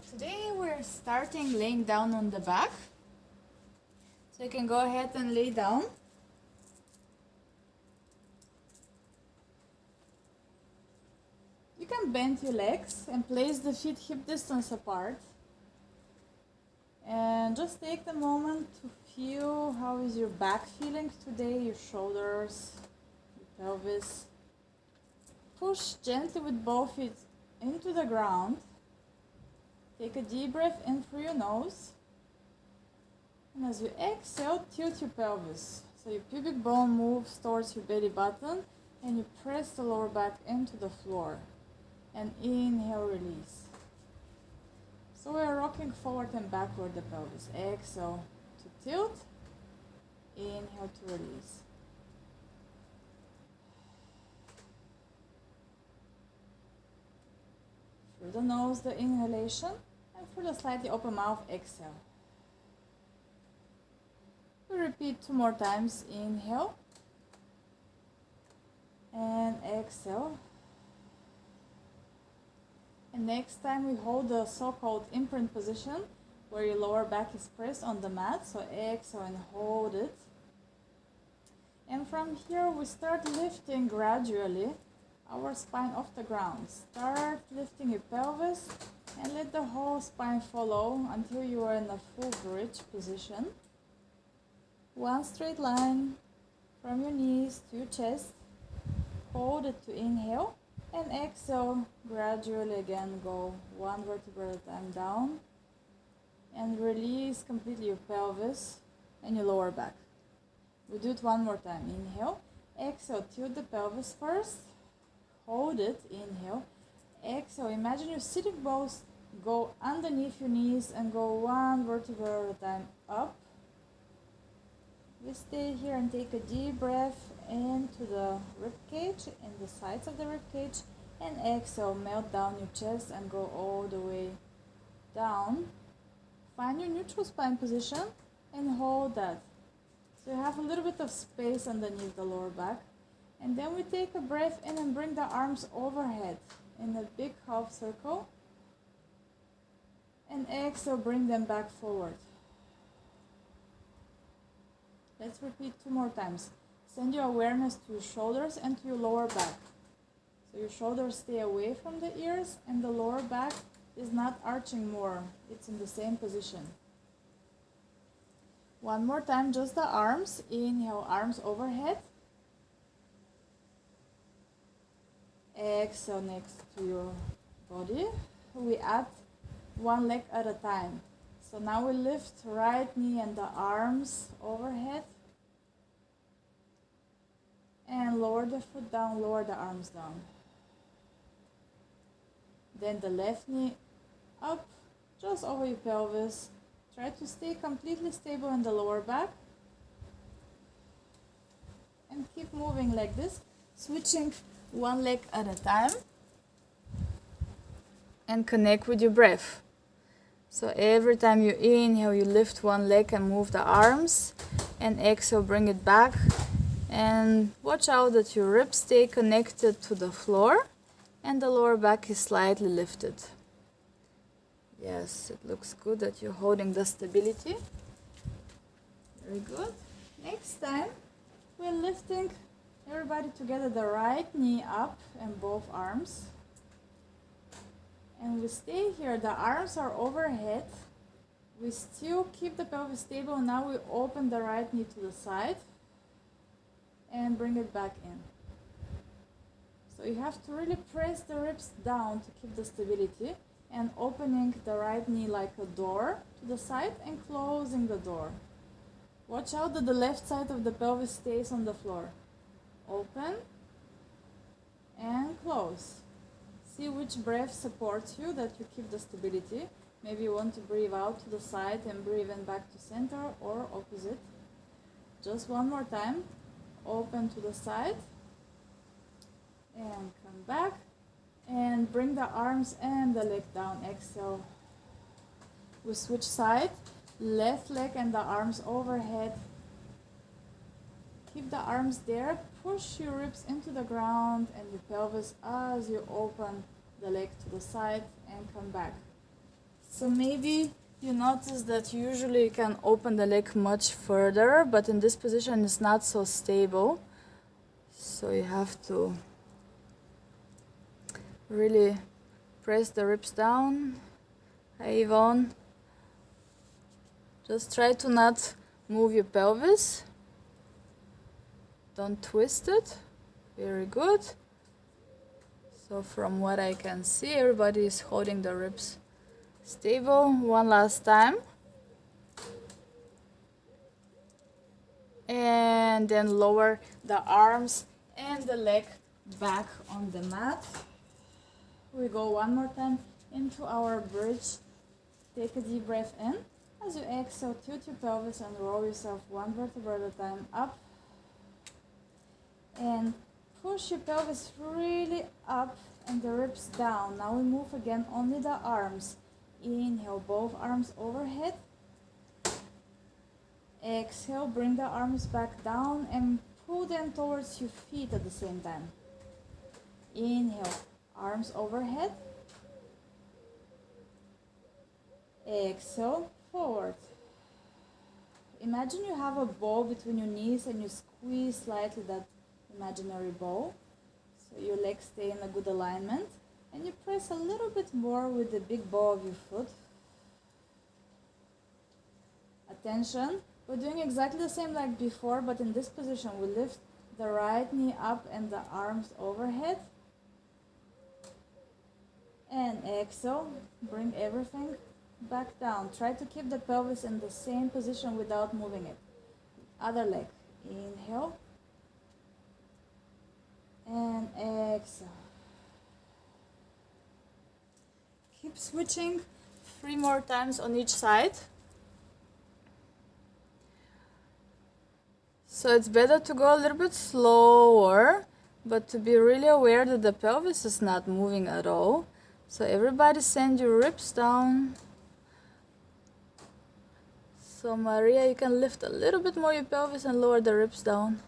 Today we're starting laying down on the back. So you can go ahead and lay down. You can bend your legs and place the feet hip distance apart. And just take the moment to feel how is your back feeling today, your shoulders, your pelvis. Push gently with both feet into the ground. Take a deep breath in through your nose. And as you exhale, tilt your pelvis. So your pubic bone moves towards your belly button and you press the lower back into the floor. And inhale, release. So we're rocking forward and backward the pelvis. Exhale to tilt. Inhale to release. Through the nose, the inhalation, and through the slightly open mouth, exhale. We repeat 2 more times. Inhale and exhale. And next time we hold the so-called imprint position where your lower back is pressed on the mat. So exhale and hold it. And from here we start lifting gradually our spine off the ground. Start lifting your pelvis and let the whole spine follow until you are in a full bridge position. One straight line from your knees to your chest. Hold it to inhale and exhale. Gradually again go 1 vertebra at a time down and release completely your pelvis and your lower back. We do it 1 more time. Inhale, exhale, tilt the pelvis first. Hold it, inhale, exhale. Imagine your sitting bones go underneath your knees and go 1 vertebra at a time up. We stay here and take a deep breath into the rib cage, in the sides of the rib cage, and exhale, melt down your chest and go all the way down. Find your neutral spine position and hold that. So you have a little bit of space underneath the lower back. And then we take a breath in and bring the arms overhead in a big half circle. And exhale, bring them back forward. Let's repeat 2 more times. Send your awareness to your shoulders and to your lower back. So your shoulders stay away from the ears and the lower back is not arching more. It's in the same position. 1 more time, just the arms. Inhale, arms overhead. Exhale next to your body. We add 1 leg at a time. So now we lift right knee and the arms overhead. And lower the foot down, lower the arms down. Then the left knee up, just over your pelvis. Try to stay completely stable in the lower back. And keep moving like this, switching 1 leg at a time. And connect with your breath. So every time you inhale, you lift 1 leg and move the arms. And exhale, bring it back. And watch out that your ribs stay connected to the floor and the lower back is slightly lifted. Yes, it looks good that you're holding the stability. Very good. Next time, we're lifting everybody together, the right knee up and both arms. And we stay here, the arms are overhead. We still keep the pelvis stable. Now we open the right knee to the side and bring it back in. So you have to really press the ribs down to keep the stability and opening the right knee like a door to the side and closing the door. Watch out that the left side of the pelvis stays on the floor. Open and close. See which breath supports you, that you keep the stability. Maybe you want to breathe out to the side and breathe in back to center or opposite. Just 1 more time. Open to the side and come back and bring the arms and the leg down. Exhale. We switch side, left leg and the arms overhead. Keep the arms there, push your ribs into the ground and your pelvis as you open the leg to the side and come back. So maybe you notice that usually you can open the leg much further, but in this position it's not so stable. So you have to really press the ribs down. Hi Yvonne. Just try to not move your pelvis. Don't twist it. Very good. So from what I can see, everybody is holding the ribs stable. One last time. And then lower the arms and the leg back on the mat. We go one more time into our bridge. Take a deep breath in. As you exhale, tilt your pelvis and roll yourself one vertebra at a time up. And push your pelvis really up and the ribs down. Now we move again, only the arms. Inhale, both arms overhead. Exhale, bring the arms back down and pull them towards your feet at the same time. Inhale, arms overhead. Exhale, forward. Imagine you have a ball between your knees and you squeeze slightly that imaginary ball. So your legs stay in a good alignment. And you press a little bit more with the big ball of your foot. Attention. We're doing exactly the same like before, but in this position we lift the right knee up and the arms overhead. And exhale, bring everything back down. Try to keep the pelvis in the same position without moving it. Other leg. Inhale. And exhale. Keep switching 3 more times on each side. So it's better to go a little bit slower, but to be really aware that the pelvis is not moving at all. So everybody send your ribs down. So Maria, you can lift a little bit more your pelvis and lower the ribs down.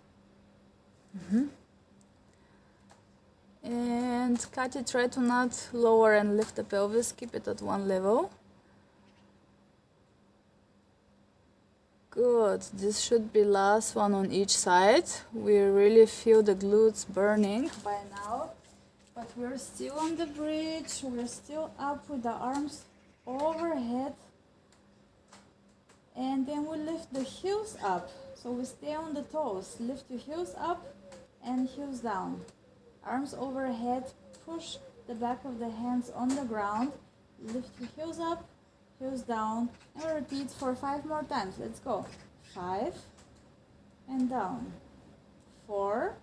And Katya, try to not lower and lift the pelvis, keep it at one level. Good, this should be last one on each side. We really feel the glutes burning by now, but we're still on the bridge. We're still up with the arms overhead. And then we lift the heels up. So we stay on the toes. Lift your heels up and heels down. Arms overhead, push the back of the hands on the ground. Lift your heels up, heels down, and repeat for 5 more times. Let's go. 5 and down. 4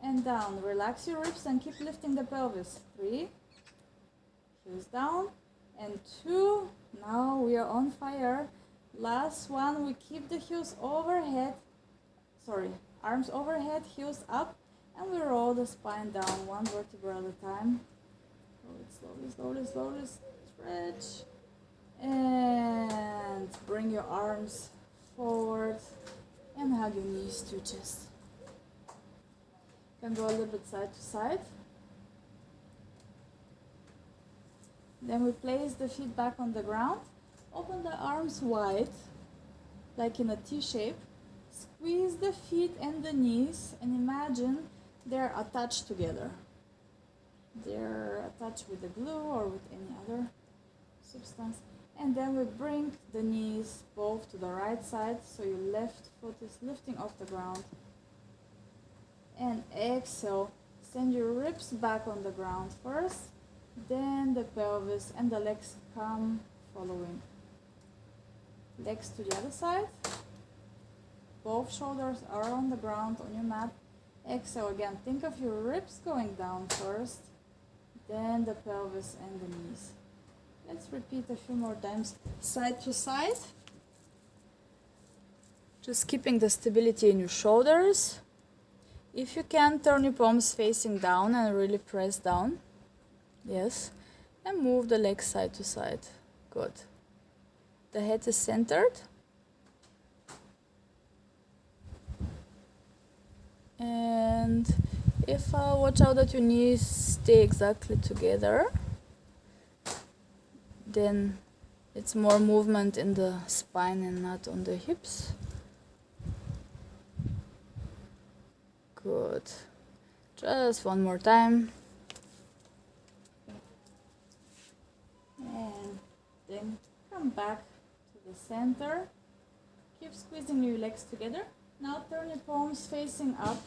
and down. Relax your ribs and keep lifting the pelvis. 3, heels down, and 2. Now we are on fire. Last one, we keep the heels overhead. Arms overhead, heels up, and we roll the spine down 1 vertebra at a time. Roll it slowly, slowly, slowly. Stretch. And bring your arms forward and hug your knees to chest. You can go a little bit side to side. Then we place the feet back on the ground. Open the arms wide, like in a T shape. Squeeze the feet and the knees and imagine they're attached together. They're attached with the glue or with any other substance. And then we bring the knees both to the right side, so your left foot is lifting off the ground. And exhale, send your ribs back on the ground first, then the pelvis and the legs come following. Legs to the other side. Both shoulders are on the ground on your mat. Exhale again. Think of your ribs going down first, then the pelvis and the knees. Let's repeat a few more times, side to side. Just keeping the stability in your shoulders. If you can, turn your palms facing down and really press down. Yes. And move the legs side to side. Good. The head is centered. And if watch out that your knees stay exactly together. Then It's more movement in the spine and not on the hips. Good. Just one more time. And then come back to the center. Keep squeezing your legs together. Now turn your palms facing up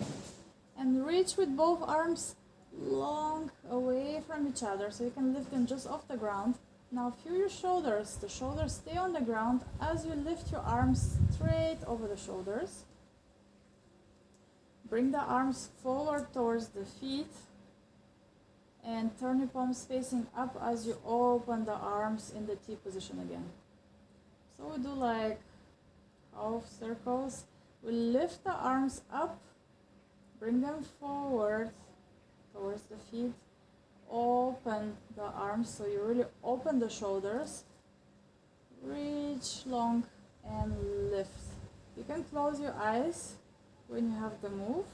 and reach with both arms long away from each other so you can lift them just off the ground. Now feel your shoulders. The shoulders stay on the ground as you lift your arms straight over the shoulders. Bring the arms forward towards the feet and turn your palms facing up as you open the arms in the T position again. So we do like half circles. We lift the arms up, bring them forward towards the feet, open the arms so you really open the shoulders, reach long and lift. You can close your eyes when you have the move,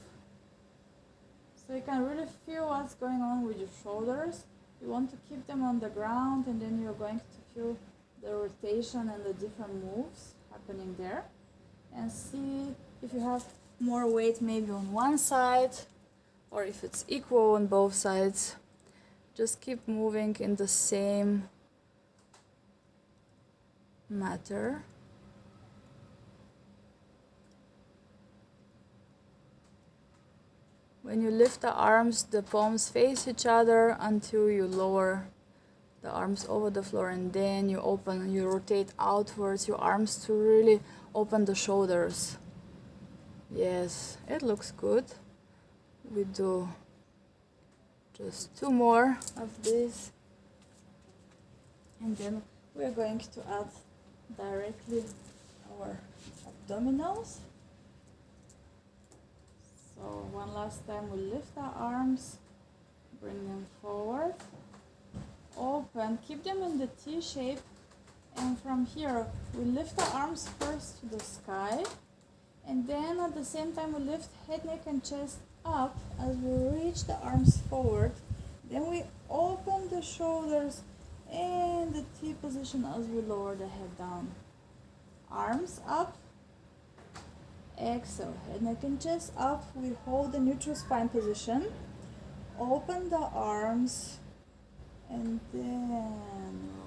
so you can really feel what's going on with your shoulders. You want to keep them on the ground, and then you're going to feel the rotation and the different moves happening there, and see if you have more weight maybe on one side or if it's equal on both sides. Just keep moving in the same matter. When you lift the arms, the palms face each other until you lower the arms over the floor, and then you open, you rotate outwards your arms to really open the shoulders. Yes, it looks good. We do just 2 more of this, and then we're going to add directly our abdominals. So one last time we lift our arms, bring them forward, open, keep them in the T shape, and from here we lift the arms first to the sky, and then at the same time we lift head, neck and chest up as we reach the arms forward. Then we open the shoulders and the T position as we lower the head down. Arms up, exhale, head, neck and chest up. We hold the neutral spine position, open the arms, and then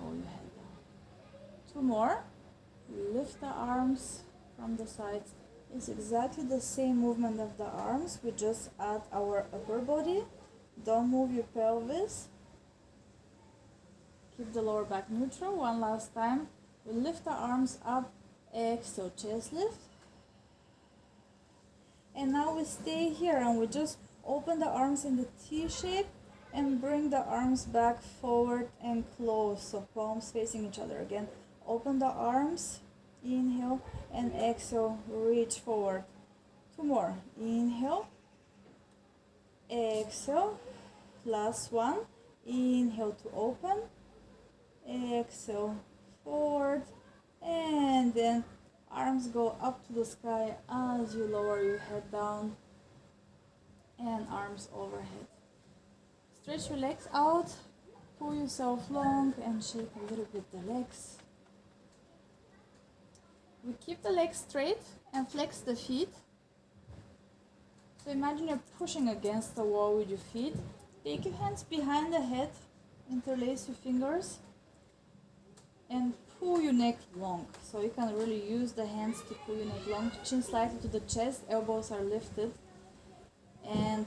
roll your head down. 2 more. Lift the arms from the sides. It's exactly the same movement of the arms. We just add our upper body. Don't move your pelvis. Keep the lower back neutral. One last time. We lift the arms up. Exhale, chest lift. And now we stay here and we just open the arms in the T shape and bring the arms back forward and close. So palms facing each other again. Open the arms. Inhale and exhale, reach forward. 2 more. Inhale, exhale. Last one. Inhale to open, exhale, forward, and then arms go up to the sky as you lower your head down and arms overhead. Stretch your legs out, pull yourself long and shake a little bit the legs. We keep the legs straight and flex the feet. So imagine you're pushing against the wall with your feet. Take your hands behind the head, interlace your fingers, and pull your neck long. So you can really use the hands to pull your neck long. Chin slightly to the chest, elbows are lifted. And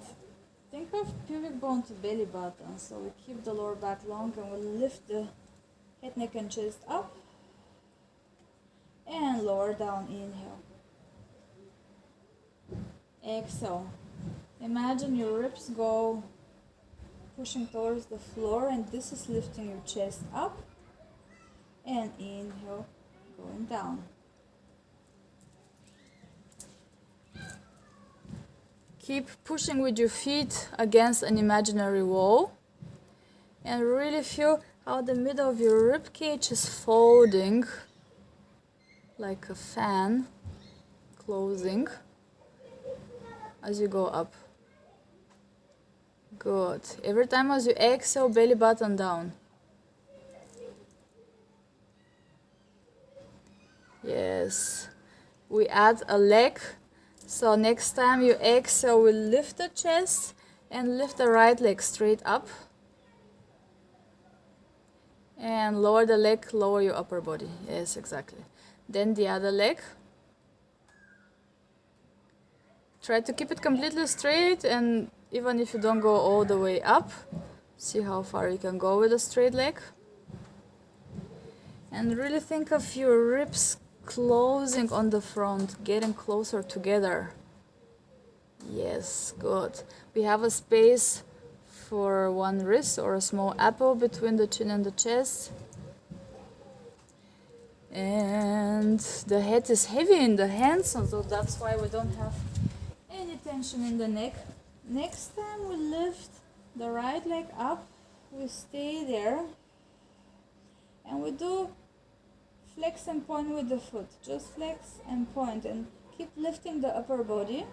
think of pubic bone to belly button. So we keep the lower back long and we lift the head, neck and chest up. And lower down, inhale. Exhale. Imagine your ribs go pushing towards the floor, and this is lifting your chest up. And inhale, going down. Keep pushing with your feet against an imaginary wall. And really feel how the middle of your rib cage is folding like a fan, closing as you go up. Good. Every time as you exhale, belly button down. Yes. We add a leg. So next time you exhale, we lift the chest and lift the right leg straight up. And lower the leg, lower your upper body. Yes, exactly. Then the other leg. Try to keep it completely straight, and even if you don't go all the way up, see how far you can go with a straight leg. And really think of your ribs closing on the front, getting closer together. Yes, good. We have a space for one wrist or a small apple between the chin and the chest. And the head is heavy in the hands, so that's why we don't have any tension in the neck. Next time we lift the right leg up, we stay there, and we do flex and point with the foot. Just flex and point, and keep lifting the upper body.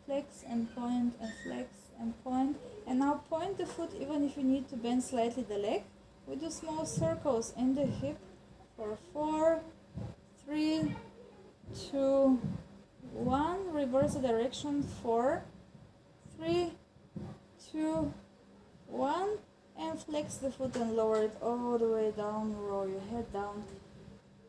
Flex and point and flex and point. And now point the foot even if you need to bend slightly the leg. We do small circles in the hip for 4, 3, 2, 1. Reverse the direction. 4, 3, 2, 1. And flex the foot and lower it all the way down. Roll your head down.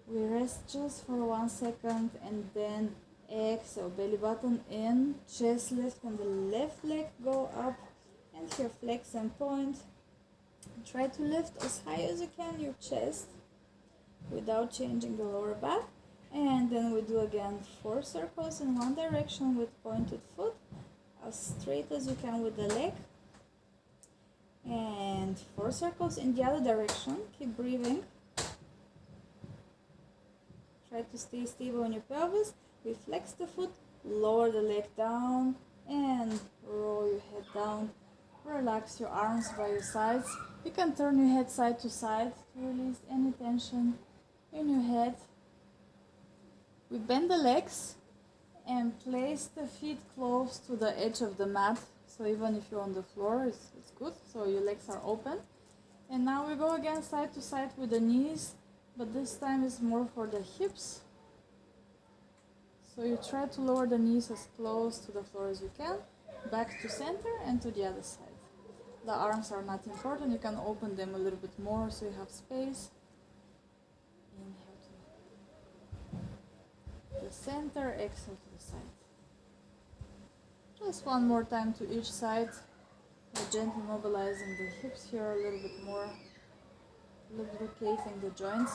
We rest just for 1 second and then exhale. Belly button in, chest lift, and the left leg go up. And here flex and point. Try to lift as high as you can your chest without changing the lower back. And then we do again 4 circles in one direction with pointed foot, as straight as you can with the leg. And 4 circles in the other direction. Keep breathing. Try to stay stable in your pelvis. We flex the foot, lower the leg down, and roll your head down. Relax your arms by your sides. You can turn your head side to side to release any tension in your head. We bend the legs and place the feet close to the edge of the mat. So even if you're on the floor, it's good. So your legs are open. And now we go again side to side with the knees, but this time is more for the hips. So you try to lower the knees as close to the floor as you can, back to center and to the other side. The arms are not important, you can open them a little bit more so you have space. Inhale to the center, exhale to the side. Just one more time to each side. We're gently mobilizing the hips here a little bit more, lubricating the joints.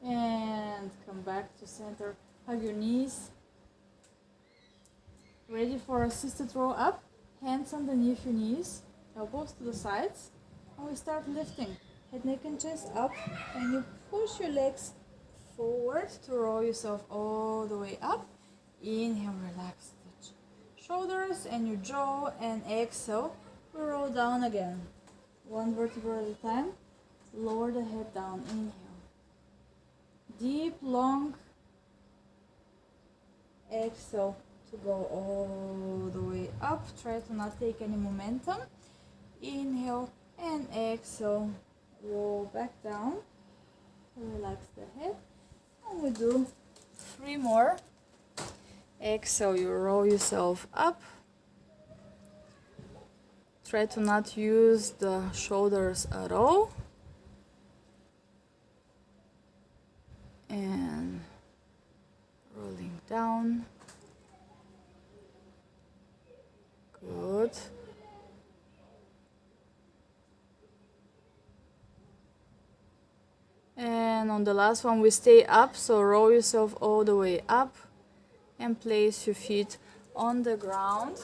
And come back to center. Hug your knees. Ready for assisted roll up. Hands underneath your knees, elbows to the sides. And we start lifting. Head, neck and chest up. And you push your legs forward to roll yourself all the way up. Inhale, relax the shoulders and your jaw, and exhale. We roll down again. 1 vertebra at a time. Lower the head down. Inhale. Deep, long exhale to go all the way up. Try to not take any momentum. Inhale and exhale. Roll back down. Relax the head. And we do 3 more. Exhale, you roll yourself up. Try to not use the shoulders at all. And rolling down. Good. And on the last one, we stay up, so roll yourself all the way up and place your feet on the ground.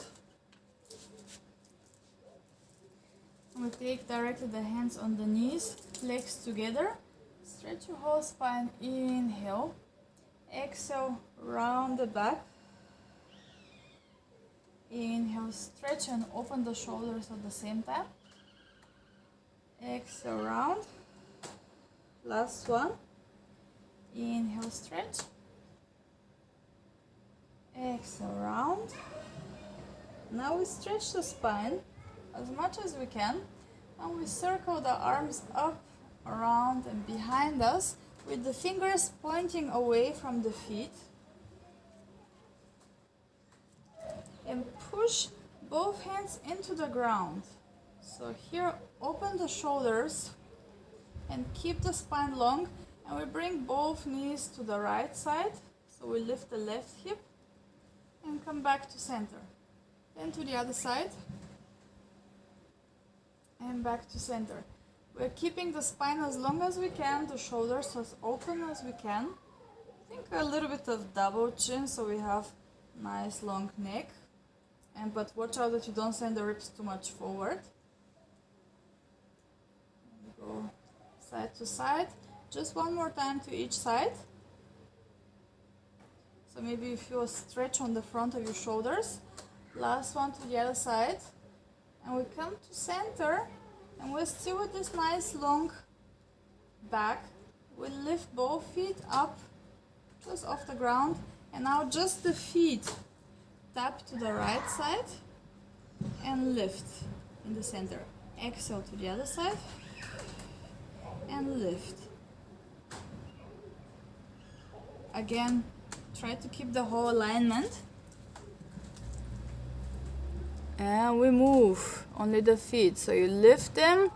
And we take directly the hands on the knees, legs together. Stretch your whole spine. Inhale. Exhale, round the back. Inhale, stretch and open the shoulders at the same time. Exhale, round. Last one. Inhale, stretch. Exhale, round. Now we stretch the spine as much as we can, and we circle the arms up, around and behind us with the fingers pointing away from the feet. And push both hands into the ground. So here, open the shoulders and keep the spine long. And we bring both knees to the right side. So we lift the left hip and come back to center. Then to the other side. And back to center. We're keeping the spine as long as we can, the shoulders as open as we can. Think a little bit of double chin so we have nice long neck. But watch out that you don't send the ribs too much forward. Go side to side. Just one more time to each side. So maybe you feel a stretch on the front of your shoulders. Last one to the other side. And we come to center. And we're still with this nice long back. We lift both feet up just off the ground. And now just the feet. Tap to the right side and lift in the center. Exhale to the other side and lift. Again, try to keep the whole alignment. And we move only the feet. So you lift them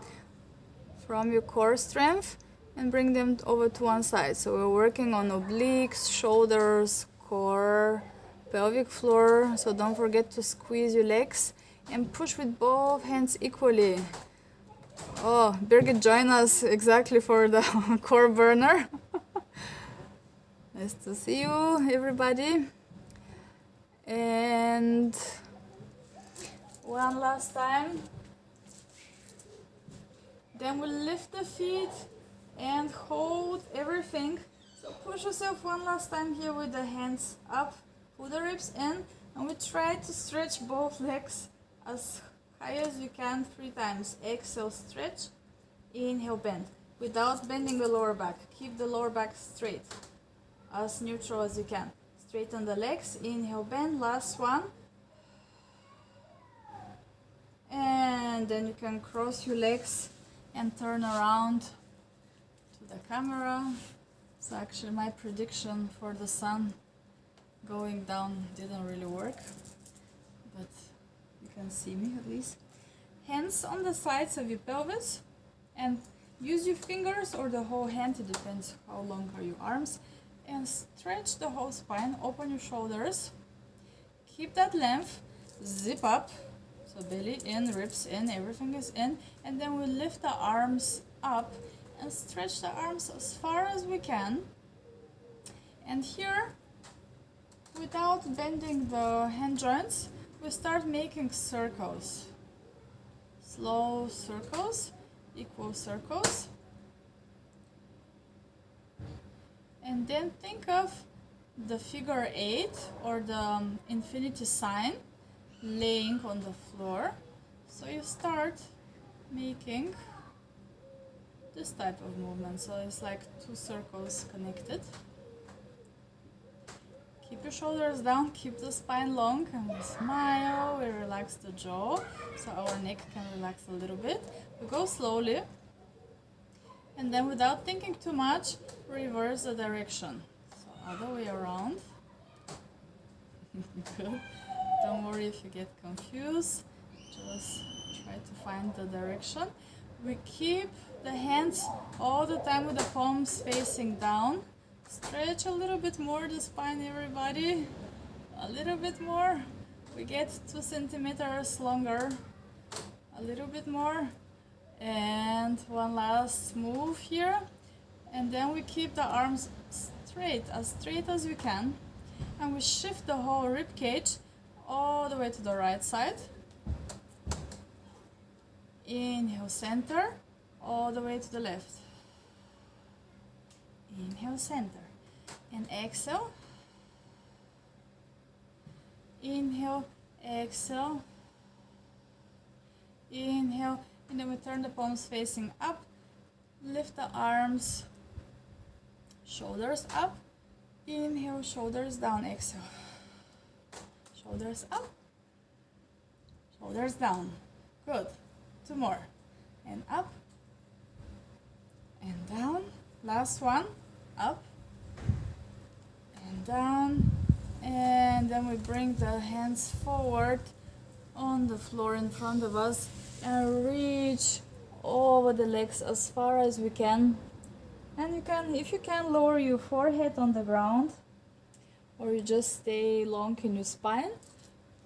from your core strength and bring them over to one side. So we're working on obliques, shoulders, core, pelvic floor, so don't forget to squeeze your legs and push with both hands equally. Oh, Birgit, join us exactly for the core burner. Nice to see you, everybody. And one last time. Then we lift the feet and hold everything. So push yourself one last time here with the hands up. Pull the ribs in, and we try to stretch both legs as high as you can 3 times. Exhale, stretch. Inhale, bend. Without bending the lower back. Keep the lower back straight. As neutral as you can. Straighten the legs. Inhale, bend. Last one. And then you can cross your legs and turn around to the camera. So actually my prediction for the sun going down didn't really work, but you can see me at least. Hands on the sides of your pelvis and use your fingers or the whole hand, it depends how long are your arms, and stretch the whole spine. Open your shoulders, keep that length, zip up, so belly in, ribs in, everything is in, and then we lift the arms up and stretch the arms as far as we can. And here, without bending the hand joints, we start making circles. Slow circles, equal circles. And then think of the figure 8 or the infinity sign laying on the floor. So you start making this type of movement. So it's like 2 circles connected. Keep your shoulders down, keep the spine long, and we smile, we relax the jaw, so our neck can relax a little bit. We go slowly, and then without thinking too much, reverse the direction. So other way around. Good. Don't worry if you get confused, just try to find the direction. We keep the hands all the time with the palms facing down. Stretch a little bit more the spine, everybody. A little bit more. We get 2 centimeters longer. A little bit more. And one last move here. And then we keep the arms straight as we can. And we shift the whole rib cage all the way to the right side. Inhale, center, all the way to the left. Inhale, center, and exhale. Inhale, exhale. Inhale, and then we turn the palms facing up. Lift the arms, shoulders up. Inhale, shoulders down, exhale. Shoulders up, shoulders down. Good. 2 more. And up, and down. Last one. up and down, and then we bring the hands forward on the floor in front of us and reach over the legs as far as we can. And you can, if you can, lower your forehead on the ground, or you just stay long in your spine.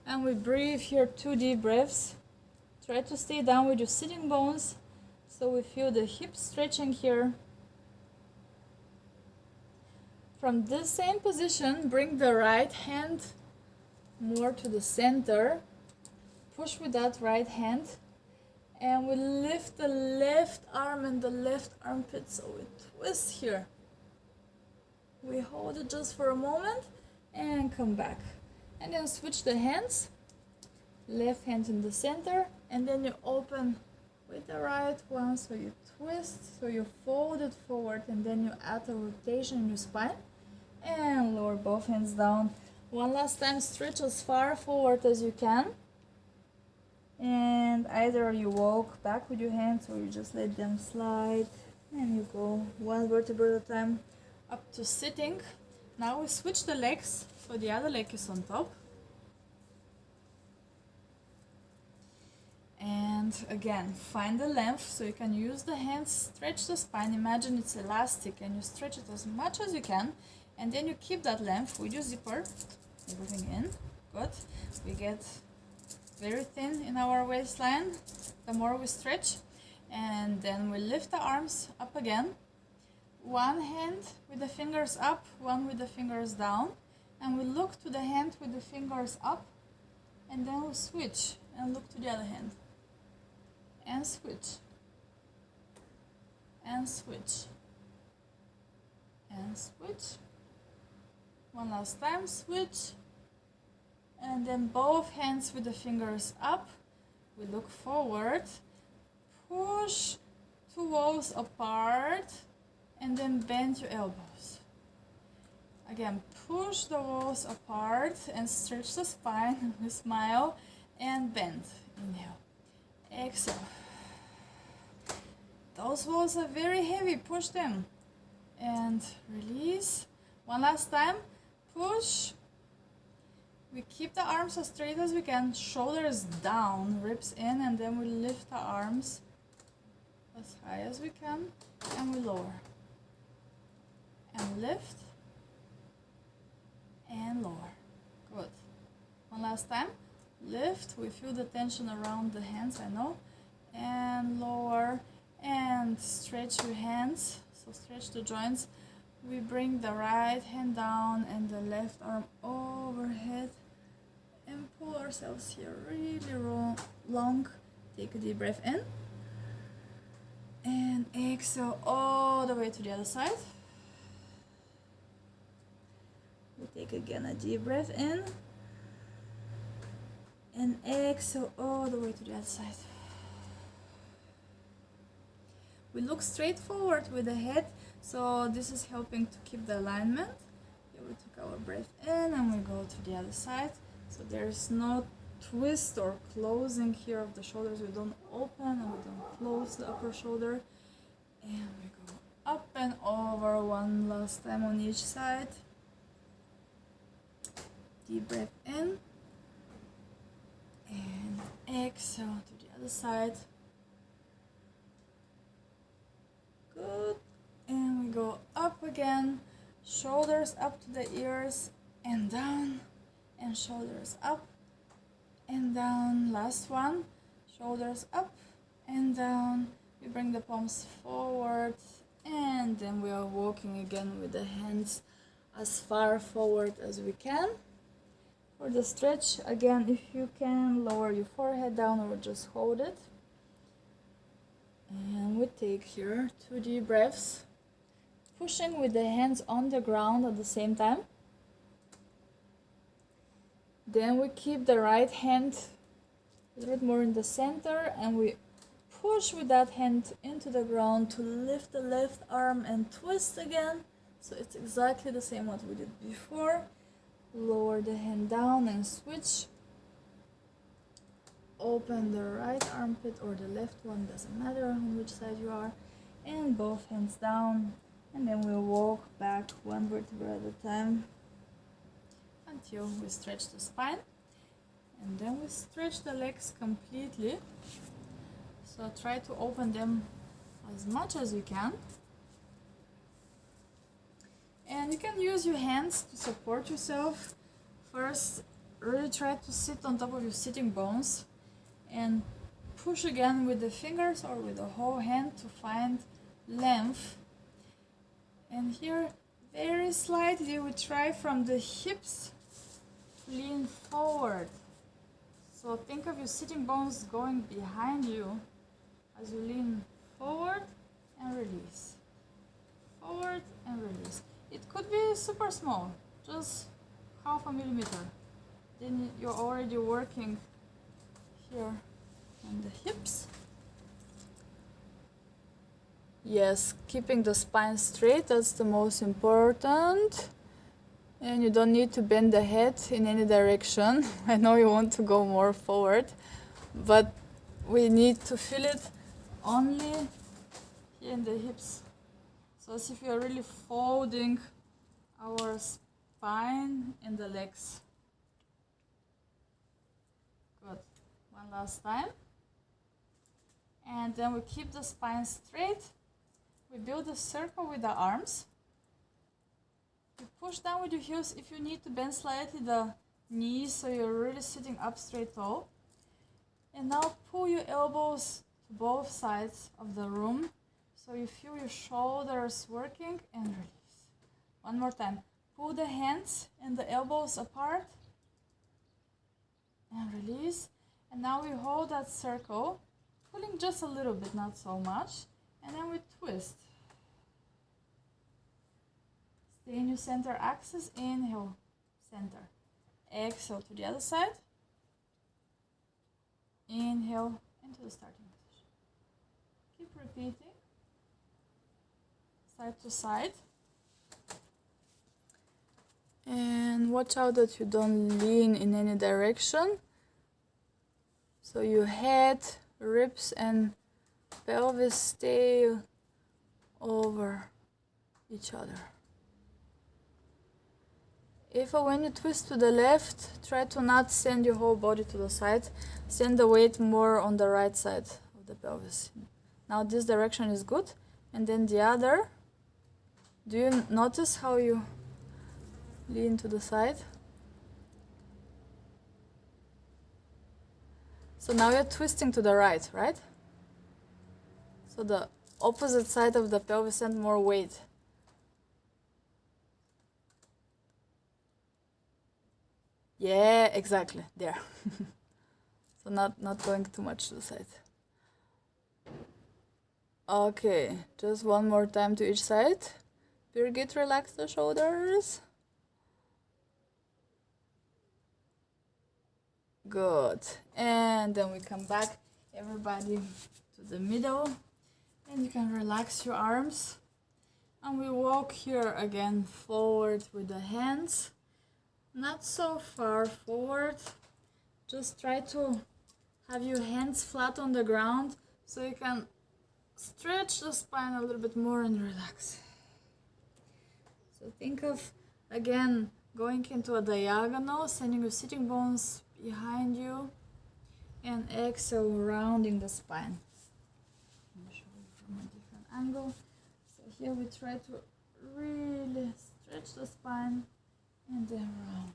And we breathe here 2 deep breaths. Try to stay down with your sitting bones, so we feel the hips stretching here. From this same position, bring the right hand more to the center. Push with that right hand, and we lift the left arm and the left armpit, so we twist here. We hold it just for a moment and come back, and then switch the hands. Left hand in the center, and then you open with the right one, so you twist, so you fold it forward, and then you add a rotation in your spine and lower both hands down. One last time, stretch as far forward as you can, and either you walk back with your hands or you just let them slide, and you go one vertebra at a time up to sitting. Now we switch the legs, so the other leg is on top. And again, find the length, so you can use the hands, stretch the spine, imagine it's elastic, and you stretch it as much as you can, and then you keep that length with your zipper, everything in, good. We get very thin in our waistline the more we stretch, and then we lift the arms up again. One hand with the fingers up, one with the fingers down, and we look to the hand with the fingers up, and then we switch and look to the other hand, and switch, and switch, and switch. One last time, switch, and then both hands with the fingers up. We look forward, push 2 walls apart, and then bend your elbows. Again, push the walls apart and stretch the spine. We smile and bend. Inhale, exhale. Those walls are very heavy, push them and release. One last time, push. We keep the arms as straight as we can, shoulders down, ribs in, and then we lift the arms as high as we can, and we lower. And lift, and lower. Good. One last time. Lift, we feel the tension around the hands, I know. And lower, and stretch your hands, so stretch the joints. We bring the right hand down and the left arm overhead, and pull ourselves here really long. Take a deep breath in, and exhale all the way to the other side. We take again a deep breath in, and exhale all the way to the other side. We look straight forward with the head, so this is helping to keep the alignment. Here we took our breath in, and we go to the other side. So there's no twist or closing here of the shoulders. We don't open and we don't close the upper shoulder. And we go up and over one last time on each side. Deep breath in, and exhale to the other side. Good. And we go up again, shoulders up to the ears and down, and shoulders up and down. Last one, shoulders up and down. We bring the palms forward, and then we are walking again with the hands as far forward as we can. For the stretch, again, if you can, lower your forehead down or just hold it. And we take here 2 deep breaths, pushing with the hands on the ground at the same time. Then we keep the right hand a little bit more in the center, and we push with that hand into the ground to lift the left arm and twist again. So it's exactly the same what we did before. Lower the hand down and switch. Open the right armpit or the left one, doesn't matter on which side you are, and both hands down, And then we'll walk back one vertebra at a time until we stretch the spine. And then we stretch the legs completely. So try to open them as much as you can. And you can use your hands to support yourself. First, really try to sit on top of your sitting bones and push again with the fingers or with the whole hand to find length. And here, very slightly, we try from the hips to lean forward. So think of your sitting bones going behind you as you lean forward and release. Forward and release. It could be super small, just 0.5 millimeter. Then you're already working here on the hips. Yes, keeping the spine straight, that's the most important. And you don't need to bend the head in any direction. I know you want to go more forward, but we need to feel it only here in the hips. So as if you're really folding our spine and the legs. Good. One last time. And then we keep the spine straight. We build a circle with the arms. You push down with your heels if you need to bend slightly the knees so you're really sitting up straight tall. And now pull your elbows to both sides of the room so you feel your shoulders working and release. One more time. Pull the hands and the elbows apart and release. And now we hold that circle, pulling just a little bit, not so much. And then we twist. Stay in your center axis. Inhale, center. Exhale to the other side. Inhale into the starting position. Keep repeating. Side to side. And watch out that you don't lean in any direction. So your head, ribs and pelvis stay over each other. If or when you twist to the left, try to not send your whole body to the side. Send the weight more on the right side of the pelvis. Now this direction is good. And then the other. Do you notice how you lean to the side? So now you're twisting to the right, right? So the opposite side of the pelvis sends more weight. Yeah, exactly, there. So not going too much to the side. Okay, just one more time to each side. Birgit, relax the shoulders. Good. And then we come back, everybody, to the middle. And you can relax your arms. And we walk here again forward with the hands. Not so far forward. Just try to have your hands flat on the ground so you can stretch the spine a little bit more and relax. So think of, again, going into a diagonal, sending your sitting bones behind you, and exhale, rounding the spine. I'll show you from a different angle. So here we try to really stretch the spine and then round.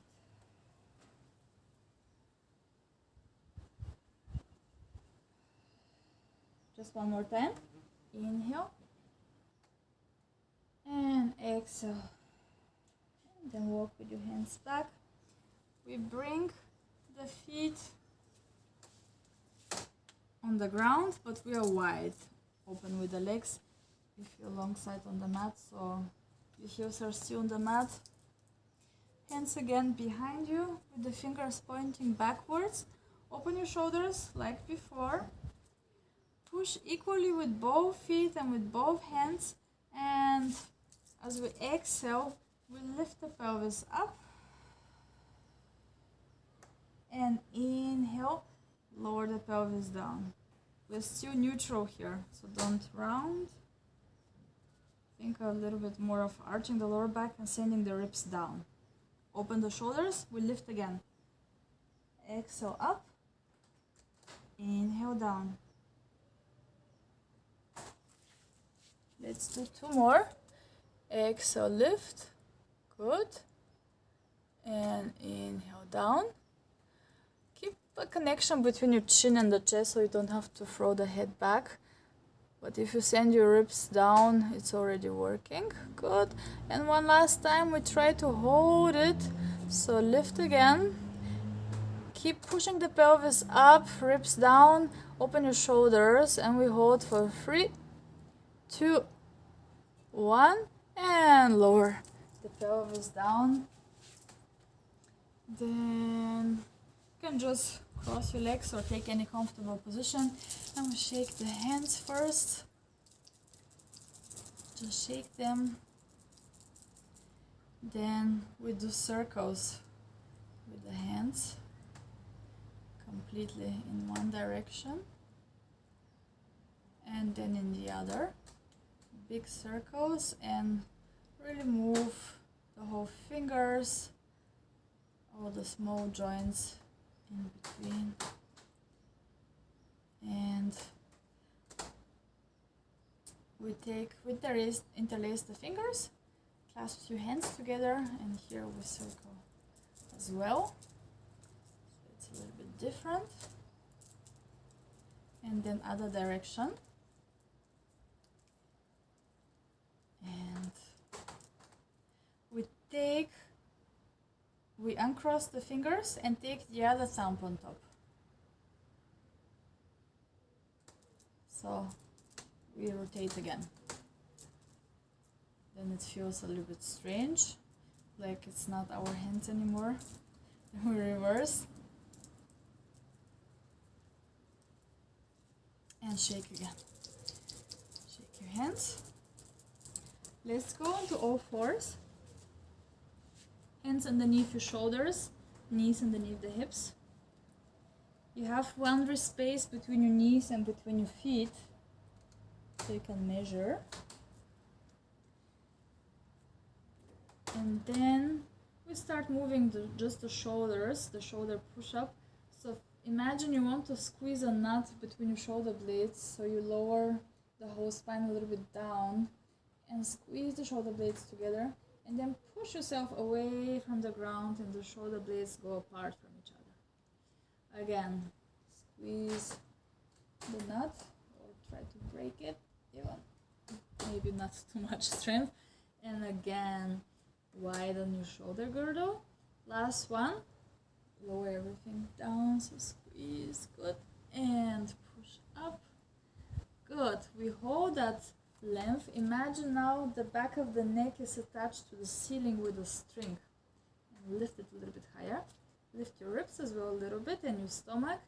Just one more time. Inhale and exhale. And then walk with your hands back. We bring the feet on the ground, but we are wide open with the legs. If you're alongside on the mat, so your heels are still on the mat. Hands again behind you with the fingers pointing backwards. Open your shoulders like before. Push equally with both feet and with both hands. And as we exhale, we lift the pelvis up. And inhale, lower the pelvis down. We're still neutral here, so don't round. think a little bit more of arching the lower back and sending the ribs down. Open the shoulders, we lift again. Exhale up, inhale down. Let's do 2 more. Exhale, lift, good. And inhale down. Keep a connection between your chin and the chest so you don't have to throw the head back. But if you send your ribs down, it's already working. Good. And one last time, we try to hold it. So lift again. Keep pushing the pelvis up, ribs down. Open your shoulders, and we hold for 3, 2, 1, and lower the pelvis down. Then you can just cross your legs or take any comfortable position, and we shake the hands first. Just shake them. Then we do circles with the hands, completely in one direction and then in the other. Big circles, and really move the whole fingers, all the small joints in between. And we interlace the fingers, clasp your hands together, and here we circle as well. So it's a little bit different. And then other direction. And we uncross the fingers and take the other thumb on top. So we rotate again. Then it feels a little bit strange, like it's not our hands anymore. Then we reverse. And shake again. Shake your hands. Let's go into all fours. Hands underneath your shoulders, knees underneath the hips. You have boundary space between your knees and between your feet, so you can measure. And then we start moving just the shoulders, the shoulder push-up. So imagine you want to squeeze a knot between your shoulder blades, so you lower the whole spine a little bit down and squeeze the shoulder blades together, and then push yourself away from the ground and the shoulder blades go apart from each other. Again, squeeze the knot or try to break it, even maybe not too much strength. And again, widen your shoulder girdle. Last one, lower everything down, so squeeze, good, and push up, good. We hold that length. Imagine now the back of the neck is attached to the ceiling with a string, and lift it a little bit higher. Lift your ribs as well a little bit and your stomach,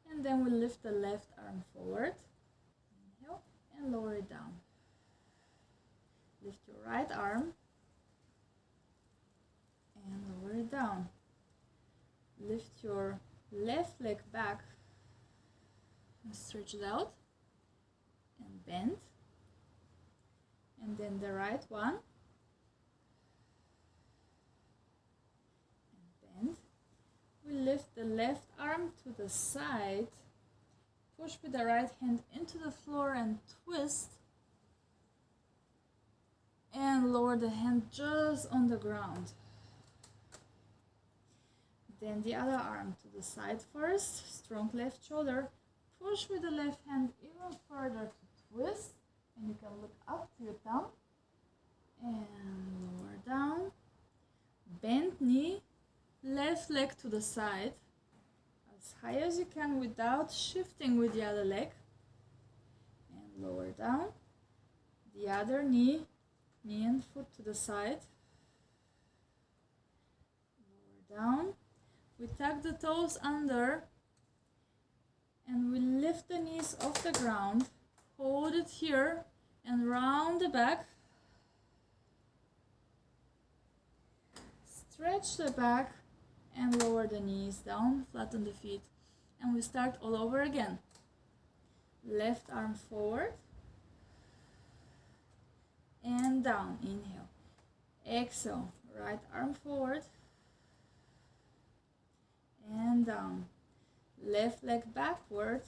and then we lift the left arm forward, inhale, and lower it down. Lift your right arm and lower it down. Lift your left leg back and stretch it out and bend. And then the right one and bend. We lift the left arm to the side, push with the right hand into the floor and twist, and lower the hand just on the ground. Then the other arm to the side first, strong left shoulder, push with the left hand even further to twist, and you can look up to your thumb and lower down. Bend knee, left leg to the side as high as you can without shifting with the other leg, and lower down. The other knee and foot to the side, lower down. We tuck the toes under and we lift the knees off the ground, hold it here and round the back. Stretch the back and lower the knees down, flatten the feet. And we start all over again. Left arm forward and down. Inhale. Exhale. Right arm forward. And down. Left leg backward.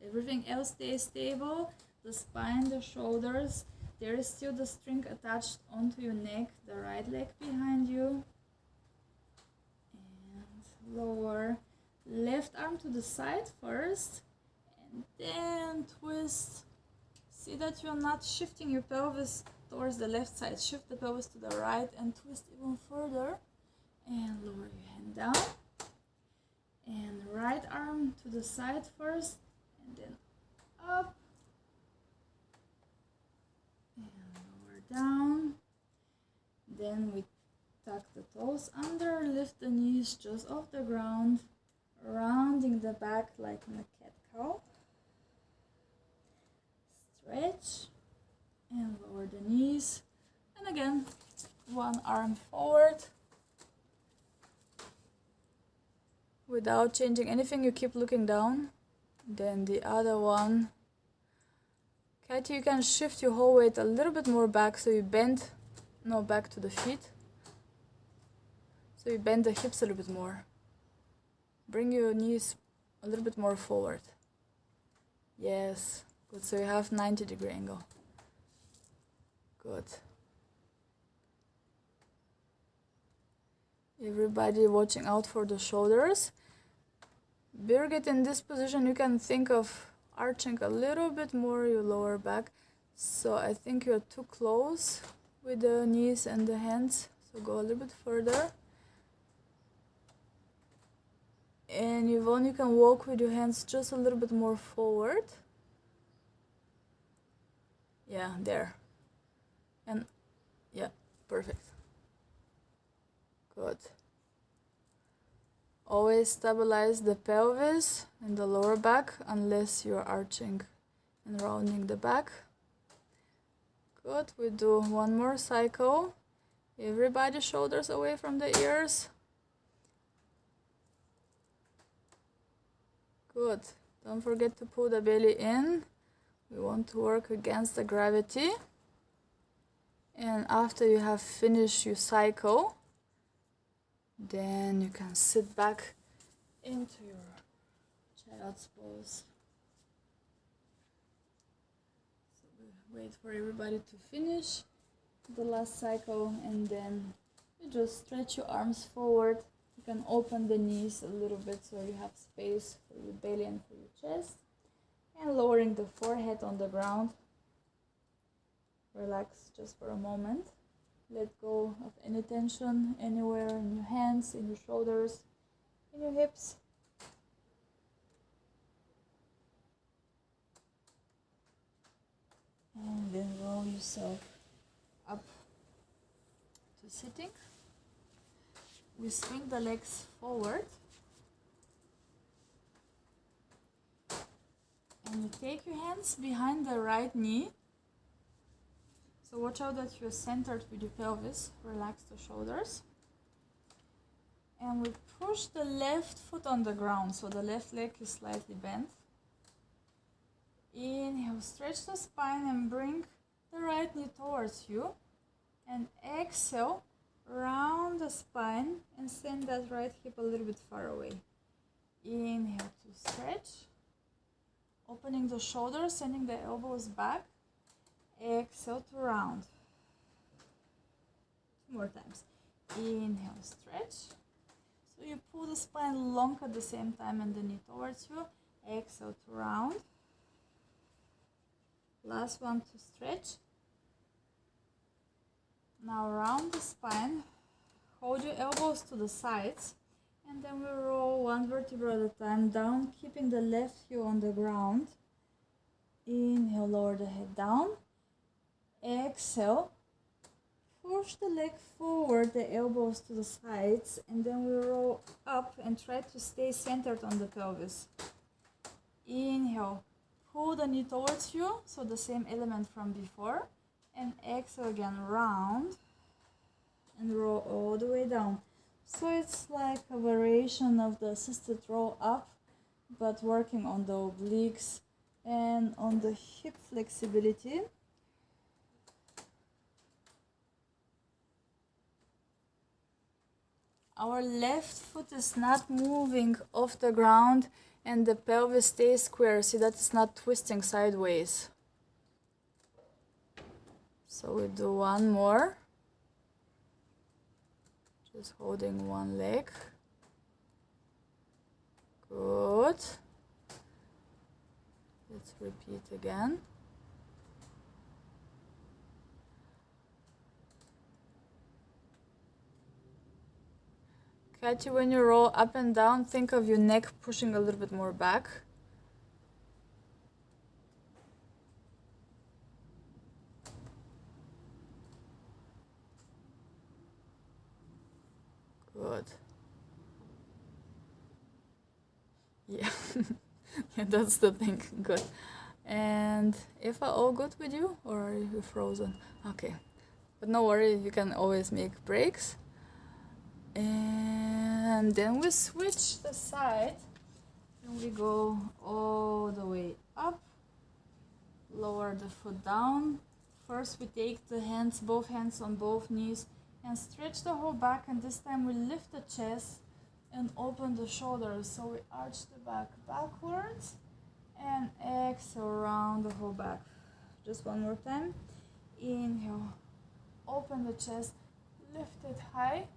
Everything else stays stable. The spine, the shoulders. There is still the string attached onto your neck. The right leg behind you. And lower. Left arm to the side first. And then twist. See that you're not shifting your pelvis towards the left side. Shift the pelvis to the right and twist even further. And lower your hand down. And right arm to the side first. And then up. And lower down. Then we tuck the toes under. Lift the knees just off the ground. Rounding the back like in a cat-cow. Stretch and lower the knees, and again one arm forward without changing anything. You keep looking down, then the other one. Katie, you can shift your whole weight a little bit more back, so you bend, no, back to the feet, so you bend the hips a little bit more. Bring your knees a little bit more forward. Yes. Good, so you have 90-degree angle. Good. Everybody watching out for the shoulders. Birgit, in this position you can think of arching a little bit more your lower back. So I think you're too close with the knees and the hands. So go a little bit further. And Yvonne, you can walk with your hands just a little bit more forward. Yeah, there. And yeah, perfect. Good. Always stabilize the pelvis and the lower back unless you're arching and rounding the back. Good. We do one more cycle. Everybody shoulders away from the ears. Good. Don't forget to pull the belly in. We want to work against the gravity. And after you have finished your cycle, then you can sit back into your child's pose. So we wait for everybody to finish the last cycle, and then you just stretch your arms forward. You can open the knees a little bit so you have space for your belly and for your chest. And lowering the forehead on the ground. Relax just for a moment. Let go of any tension anywhere in your hands, in your shoulders, in your hips. And then roll yourself up to sitting. We swing the legs forward. And you take your hands behind the right knee. So watch out that you're centered with your pelvis. Relax the shoulders. And we push the left foot on the ground, so the left leg is slightly bent. Inhale, stretch the spine and bring the right knee towards you. And exhale, round the spine and send that right hip a little bit far away. Inhale to stretch. Opening the shoulders, sending the elbows back. Exhale to round. 2 more times. Inhale, stretch. So you pull the spine long at the same time and the knee towards you. Exhale to round. Last one to stretch. Now round the spine. Hold your elbows to the sides. And then we roll 1 vertebra at a time down, keeping the left heel on the ground. Inhale, lower the head down. Exhale, push the leg forward, the elbows to the sides, and then we roll up and try to stay centered on the pelvis. Inhale, pull the knee towards you, so the same element from before. And exhale again, round, and roll all the way down. So it's like a variation of the assisted roll up, but working on the obliques and on the hip flexibility. our left foot is not moving off the ground and the pelvis stays square. See that it's not twisting sideways. So we do one more. Just holding one leg. Good. Let's repeat again. Catchy, when you roll up and down, think of your neck pushing a little bit more back. Good. Yeah, yeah, that's the thing. Good. And if all good with you, or are you frozen? Okay, but no worry, you can always make breaks. And then we switch the side and we go all the way up, lower the foot down. First we take the hands, both hands on both knees, and stretch the whole back, and this time we lift the chest and open the shoulders. So we arch the back backwards and exhale around the whole back. Just one more time. Inhale, open the chest, lift it high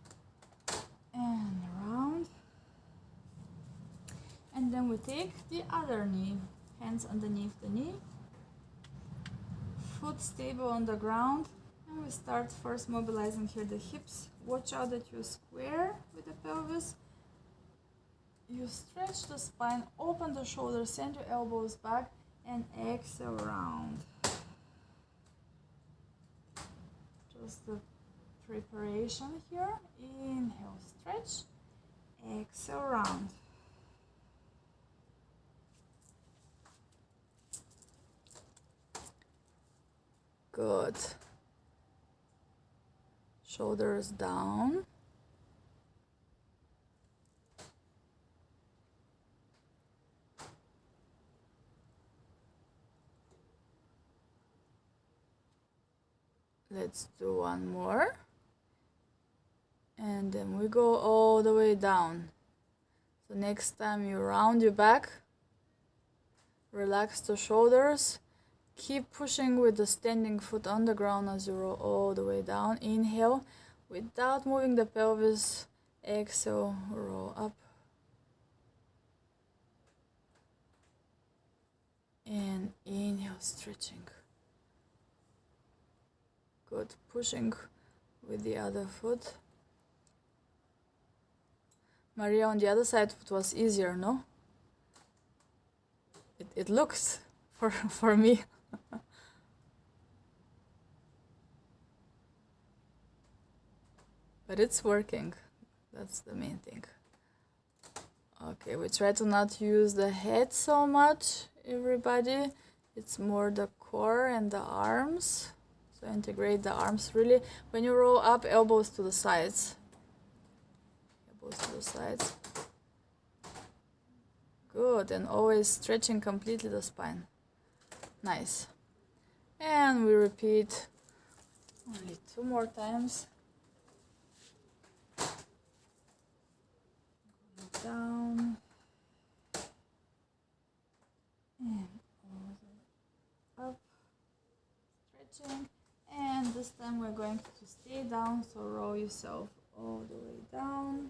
and round. And then we take the other knee, hands underneath the knee, foot stable on the ground, and we start first mobilizing here the hips. Watch out that you square with the pelvis. You stretch the spine, open the shoulders, send your elbows back, and exhale round. Just the preparation here. Inhale, stretch, exhale round. Good. Shoulders down. Let's do one more. And then we go all the way down. So next time you round your back, relax the shoulders, keep pushing with the standing foot on the ground as you roll all the way down. Inhale, without moving the pelvis, exhale, roll up. And inhale, stretching. Good, pushing with the other foot. Maria, on the other side it was easier, no? It looks for me. But it's working. That's the main thing. Okay, we try to not use the head so much, everybody. It's more the core and the arms. So integrate the arms really. When you roll up, elbows to the sides. Elbows to the sides. Good, and always stretching completely the spine. Nice. And we repeat only 2 more times. Down. And all the way up. Stretching. And this time we're going to stay down, so roll yourself all the way down.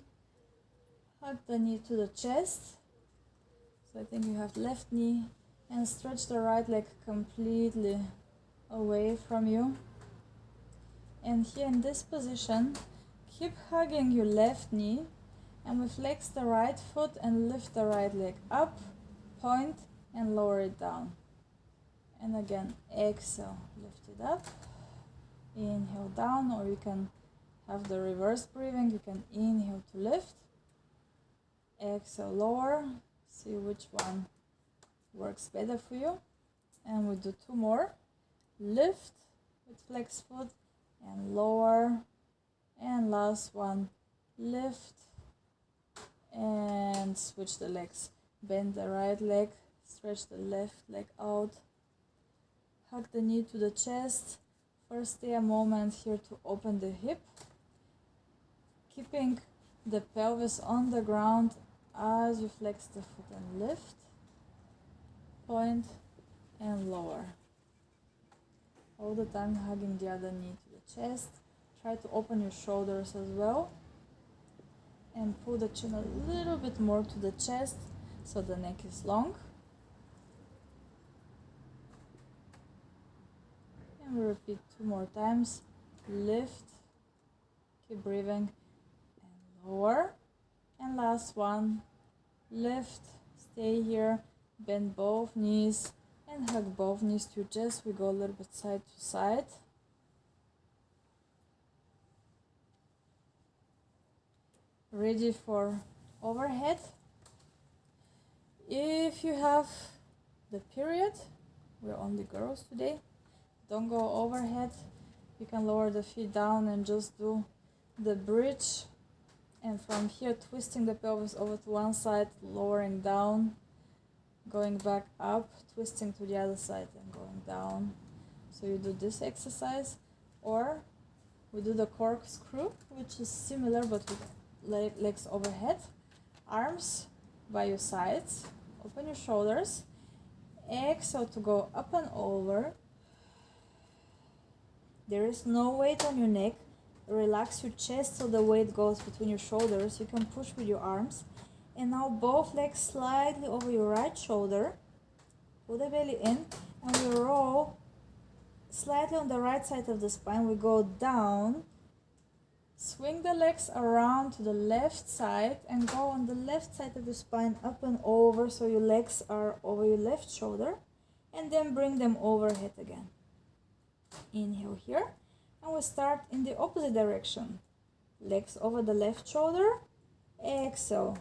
Hug the knee to the chest. So I think you have left knee, and stretch the right leg completely away from you. And here in this position, keep hugging your left knee, and we flex the right foot and lift the right leg up, point, and lower it down. And again, exhale, lift it up, inhale down, or you can have the reverse breathing. You can inhale to lift, exhale, lower. See which one works better for you. And we do 2 more. Lift with flex foot and lower. And last one, lift and switch the legs. Bend the right leg, stretch the left leg out. Hug the knee to the chest. First, stay a moment here to open the hip. Keeping the pelvis on the ground as you flex the foot and lift, point, and lower. All the time hugging the other knee to the chest. Try to open your shoulders as well. And pull the chin a little bit more to the chest so the neck is long. And we repeat 2 more times. Lift, keep breathing, and lower. And last one, lift, stay here, bend both knees, and hug both knees to your chest. We go a little bit side to side. Ready for overhead. If you have the period, we're only girls today, don't go overhead. You can lower the feet down and just do the bridge, and from here twisting the pelvis over to one side, lowering down, going back up, twisting to the other side and going down. So you do this exercise, or we do the corkscrew, which is similar but with legs overhead, arms by your sides, open your shoulders, exhale to go up and over. There is no weight on your neck. Relax your chest so the weight goes between your shoulders. You can push with your arms. And now both legs slightly over your right shoulder. Pull the belly in, and we roll slightly on the right side of the spine. We go down. Swing the legs around to the left side and go on the left side of the spine up and over so your legs are over your left shoulder, and then bring them overhead again. Inhale here, and we'll start in the opposite direction. Legs over the left shoulder, exhale,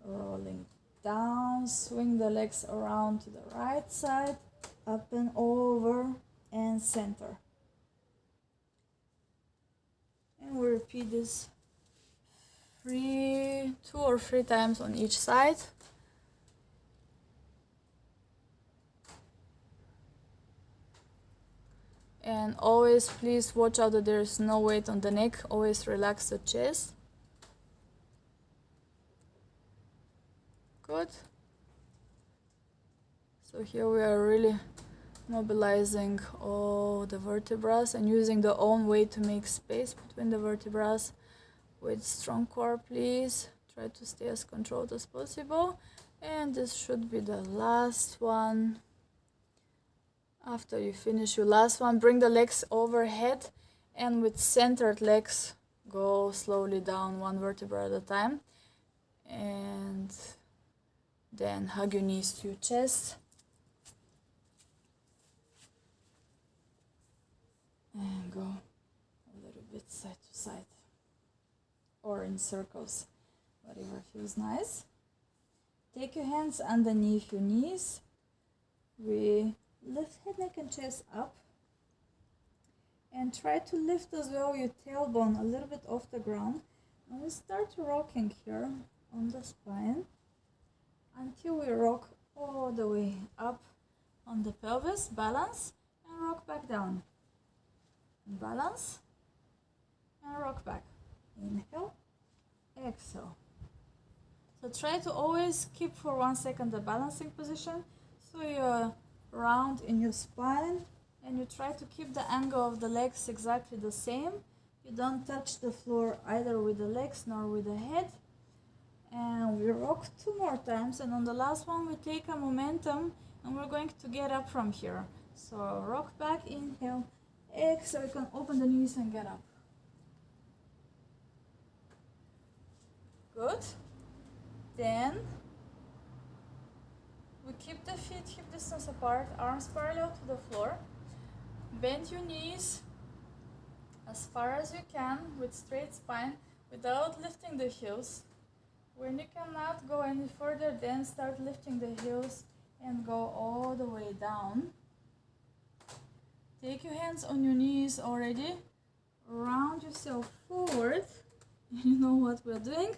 rolling down, swing the legs around to the right side, up and over, and center. And we repeat this 2 or 3 times on each side. And always please watch out that there is no weight on the neck. Always relax the chest. Good. So here we are really mobilizing all the vertebrae and using the own weight to make space between the vertebrae. With strong core, please try to stay as controlled as possible. And this should be the last one. After you finish your last one, bring the legs overhead, and with centered legs go slowly down 1 vertebra at a time, and then hug your knees to your chest. And go a little bit side to side or in circles, whatever feels nice. Take your hands underneath your knees. We lift head, neck and chest up, and try to lift as well your tailbone a little bit off the ground, and we start rocking here on the spine until we rock all the way up on the pelvis. Balance and rock back down. Balance and rock back. Inhale, exhale. So try to always keep for 1 second the balancing position, so you're round in your spine, and you try to keep the angle of the legs exactly the same. You don't touch the floor either with the legs nor with the head. And we rock 2 more times, and on the last one we take a momentum and we're going to get up from here. So rock back, inhale, exhale, you can open the knees and get up. Good. Then we keep the feet hip distance apart, arms parallel to the floor. Bend your knees as far as you can with straight spine without lifting the heels. When you cannot go any further, then start lifting the heels and go all the way down. Take your hands on your knees already. Round yourself forward. You know what we're doing.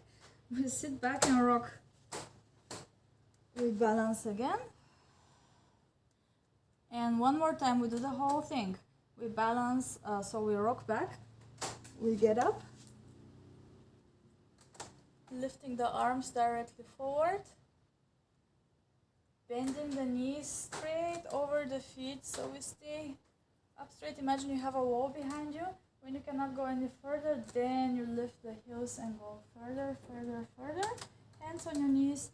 We sit back and rock. We balance again. And one more time, we do the whole thing. We balance, so we rock back. We get up. lifting the arms directly forward, bending the knees straight over the feet so we stay up straight. Imagine you have a wall behind you. When you cannot go any further, then you lift the heels and go further, further, further. Hands on your knees,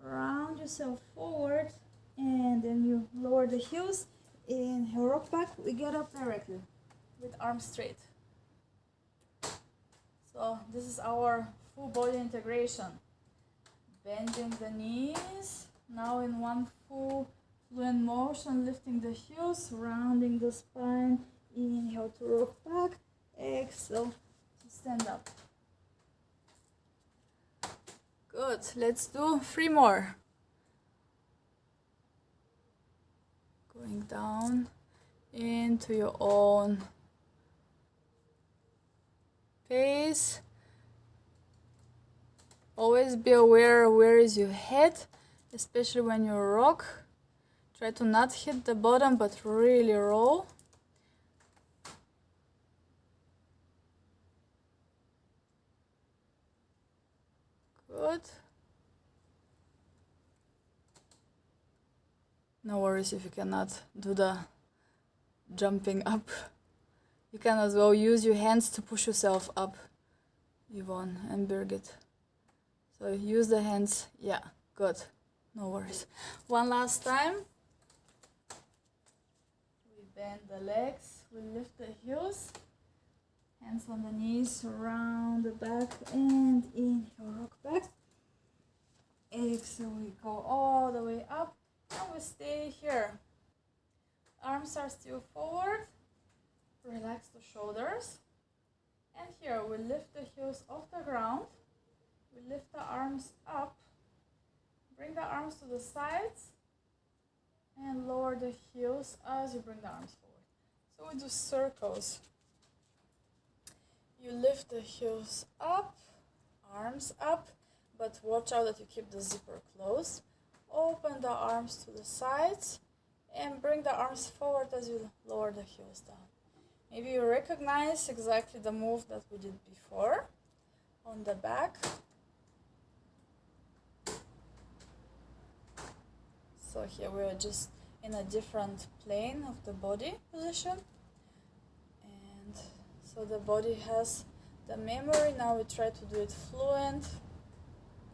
round yourself forward, and then you lower the heels. Inhale, rock back. We get up directly with arms straight. So this is our full body integration. Bending the knees. Now in one full fluent motion, lifting the heels, rounding the spine. Inhale to rock back. Exhale to stand up. Good. Let's do 3 more. Going down into your own pace. Always be aware where is your head, especially when you rock. Try to not hit the bottom, but really roll. Good. No worries if you cannot do the jumping up. You can as well use your hands to push yourself up, Yvonne and Birgit. So use the hands. Yeah, good. No worries. One last time. We bend the legs. We lift the heels. Hands on the knees, round the back, and inhale, rock back. Exhale, we go all the way up, and we stay here. Arms are still forward. Relax the shoulders. And here, we lift the heels off the ground. We lift the arms up. Bring the arms to the sides. And lower the heels as you bring the arms forward. So we do circles. You lift the heels up, arms up, but watch out that you keep the zipper closed. Open the arms to the sides and bring the arms forward as you lower the heels down. Maybe you recognize exactly the move that we did before on the back. So here we are just in a different plane of the body position. And so the body has the memory. Now we try to do it fluent,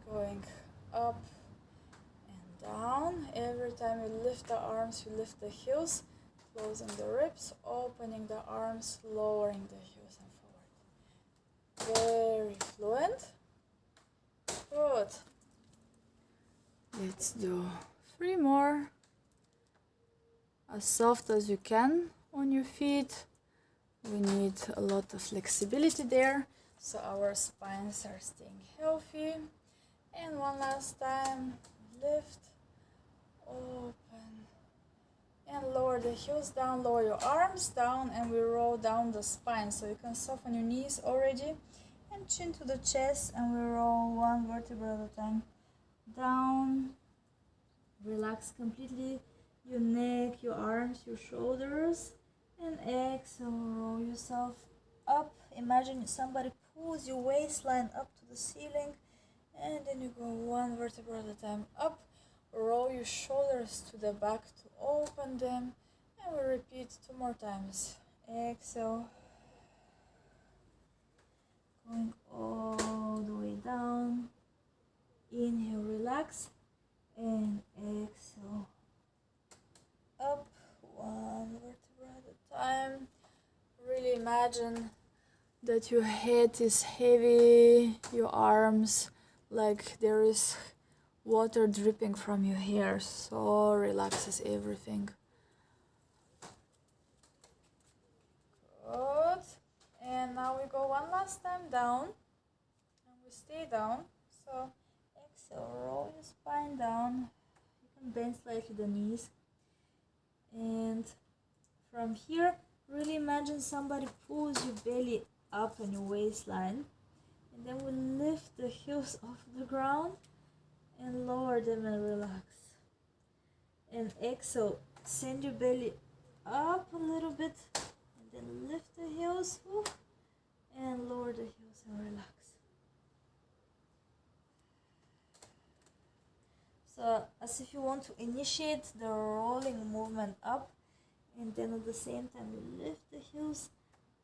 going up and down. Every time you lift the arms, you lift the heels, closing the ribs, opening the arms, lowering the heels and forward. Very fluent. Good. Let's do 3 more. As soft as you can on your feet. We need a lot of flexibility there, so our spines are staying healthy. And one last time, lift, open, and lower the heels down, lower your arms down, and we roll down the spine. So you can soften your knees already, and chin to the chest, and we roll 1 vertebra at a time down. Relax completely your neck, your arms, your shoulders. And exhale, roll yourself up. Imagine somebody pulls your waistline up to the ceiling. And then you go 1 vertebra at a time up. Roll your shoulders to the back to open them. And we repeat 2 more times. Exhale. Going all the way down. Inhale, relax. And exhale. Up. 1 vertebra at a time. Really imagine that your head is heavy, your arms like there is water dripping from your hair, so relaxes everything. Good. And now we go 1 last time down, and we stay down. So exhale, roll your spine down. You can bend slightly the knees. And from here, really imagine somebody pulls your belly up on your waistline, and then we lift the heels off the ground and lower them and relax. And exhale, send your belly up a little bit, and then lift the heels and lower the heels and relax. as if you want to initiate the rolling movement up, and then at the same time you lift the heels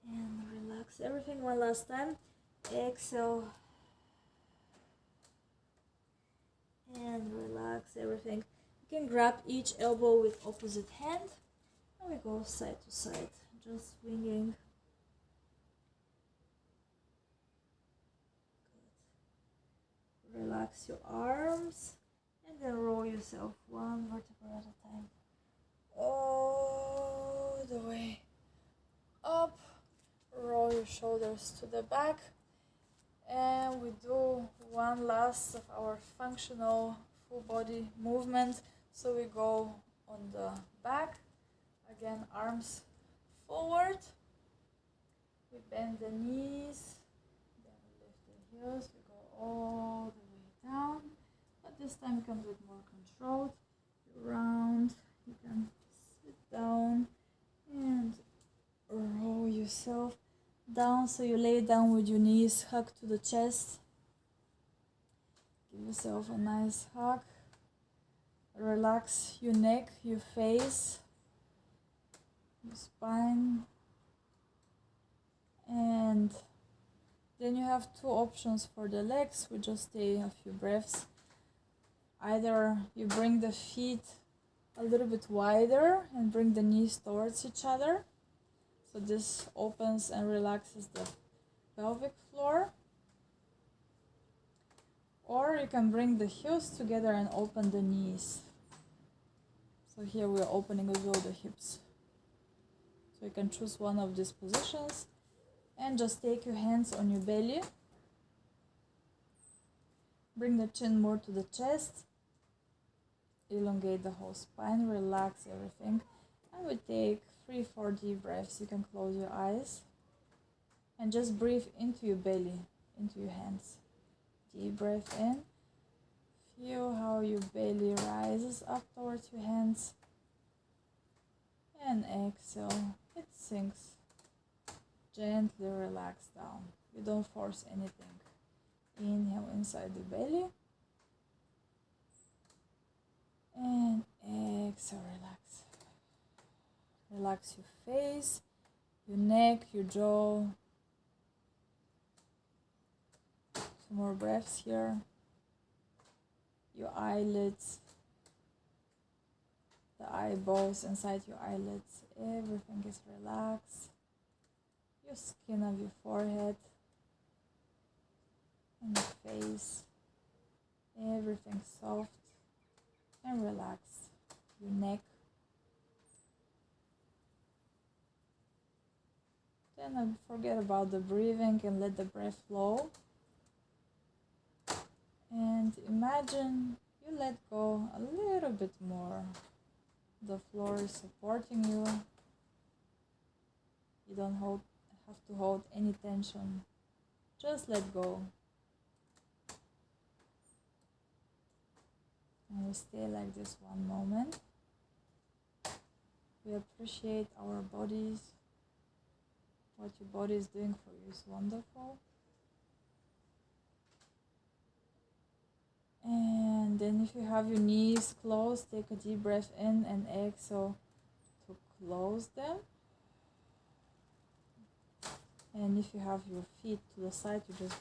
and relax everything. One last time. Exhale and relax everything. You can grab each elbow with opposite hand, and we go side to side, just swinging. Good. Relax your arms and then roll yourself one vertebra at a time all the way up. Roll your shoulders to the back, and we do one last of our functional full body movement. So we go on the back again, arms forward, we bend the knees, then we lift the heels, we go all the way down, but this time you can do it more controlled. You round, you can sit down and roll yourself down. So you lay down with your knees hugged to the chest. Give yourself a nice hug. Relax your neck, your face, your spine. And then you have two options for the legs. We just take a few breaths. Either you bring the feet a little bit wider and bring the knees towards each other. So this opens and relaxes the pelvic floor. Or you can bring the heels together and open the knees. So here we are opening as well the hips. So you can choose one of these positions and just take your hands on your belly. Bring the chin more to the chest. Elongate the whole spine, relax everything. And we take 3-4 deep breaths. You can close your eyes and just breathe into your belly, into your hands. Deep breath in. Feel how your belly rises up towards your hands. And exhale. It sinks. Gently relax down. You don't force anything. Inhale inside the belly. And exhale, relax. Relax your face, your neck, your jaw. Some more breaths here. Your eyelids, the eyeballs inside your eyelids, everything is relaxed. Your skin of your forehead and your face, everything soft and relaxed. Your neck. Then forget about the breathing and let the breath flow. And imagine you let go a little bit more. The floor is supporting you. You don't have to hold any tension. Just let go. And we stay like this one moment. We appreciate our bodies. What your body is doing for you is wonderful. And then if you have your knees closed, take a deep breath in and exhale to close them. And if you have your feet to the side, you just